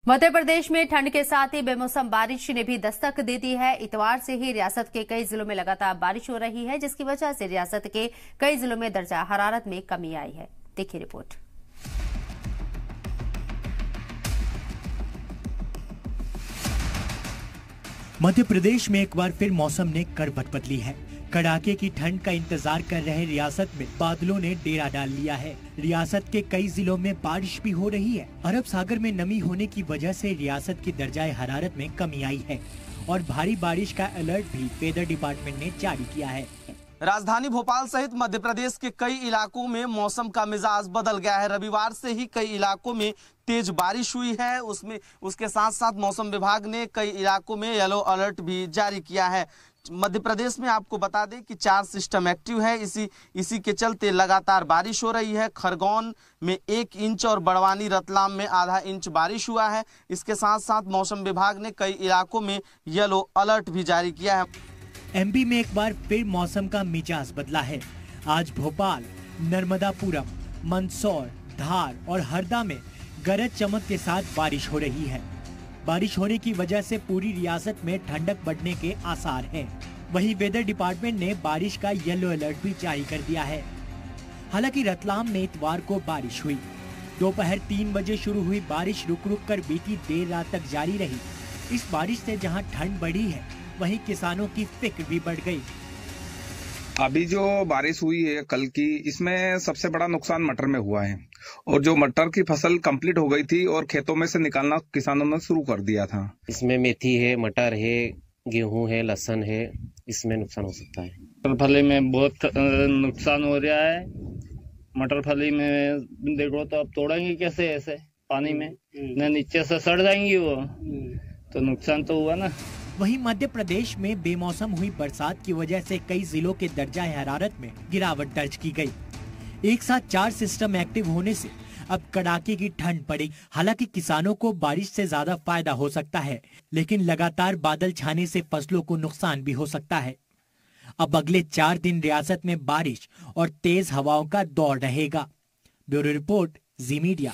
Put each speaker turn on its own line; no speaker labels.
मध्य प्रदेश में ठंड के साथ ही बेमौसम बारिश ने भी दस्तक दे दी है। इतवार से ही रियासत के कई जिलों में लगातार बारिश हो रही है, जिसकी वजह से रियासत के कई जिलों में दर्जा हरारत में कमी आई है। देखिए रिपोर्ट।
मध्य प्रदेश में एक बार फिर मौसम ने करवट बदली है। कड़ाके की ठंड का इंतजार कर रहे रियासत में बादलों ने डेरा डाल लिया है। रियासत के कई जिलों में बारिश भी हो रही है। अरब सागर में नमी होने की वजह से रियासत की दर्जाए हरारत में कमी आई है और भारी बारिश का अलर्ट भी वेदर डिपार्टमेंट ने जारी किया है।
राजधानी भोपाल सहित मध्य प्रदेश के कई इलाकों में मौसम का मिजाज बदल गया है। रविवार से ही कई इलाकों में तेज बारिश हुई है। उसके साथ साथ मौसम विभाग ने कई इलाकों में येलो अलर्ट भी जारी किया है। मध्य प्रदेश में आपको बता दें कि 4 सिस्टम एक्टिव है। इसी के चलते लगातार बारिश हो रही है। खरगोन में 1 इंच और बड़वानी रतलाम में आधा इंच बारिश हुआ है। इसके साथ साथ मौसम विभाग ने कई इलाकों में येलो अलर्ट भी जारी किया है।
एमपी में एक बार फिर मौसम का मिजाज बदला है। आज भोपाल, नर्मदापुरम, मंदसौर, धार और हरदा में गरज चमक के साथ बारिश हो रही है। बारिश होने की वजह से पूरी रियासत में ठंडक बढ़ने के आसार हैं। वहीं वेदर डिपार्टमेंट ने बारिश का येलो अलर्ट भी जारी कर दिया है। हालांकि रतलाम में इतवार को बारिश हुई। दोपहर 3 बजे शुरू हुई बारिश रुक रुक कर बीती देर रात तक जारी रही। इस बारिश से जहां ठंड बढ़ी है, वहीं किसानों की फिक्र भी बढ़ गई।
अभी जो बारिश हुई है कल की, इसमें सबसे बड़ा नुकसान मटर में हुआ है और जो मटर की फसल कंप्लीट हो गई थी और खेतों में से निकालना किसानों ने शुरू कर दिया था।
इसमें मेथी है, मटर है, गेहूं है, लहसुन है, इसमें नुकसान हो सकता है।
मटर फली में बहुत नुकसान हो रहा है। मटर फली में देखो तो अब तोड़ेंगे कैसे, ऐसे पानी में न नीचे से सड़ जाएंगी वो, तो नुकसान तो हुआ ना।
वहीं मध्य प्रदेश में बेमौसम हुई बरसात की वजह से कई जिलों के दर्जा हरारत में गिरावट दर्ज की गई। एक साथ 4 सिस्टम एक्टिव होने से अब कड़ाके की ठंड पड़ी। हालांकि किसानों को बारिश से ज्यादा फायदा हो सकता है, लेकिन लगातार बादल छाने से फसलों को नुकसान भी हो सकता है। अब अगले 4 दिन रियासत में बारिश और तेज हवाओं का दौर रहेगा। ब्यूरो रिपोर्ट, जी मीडिया।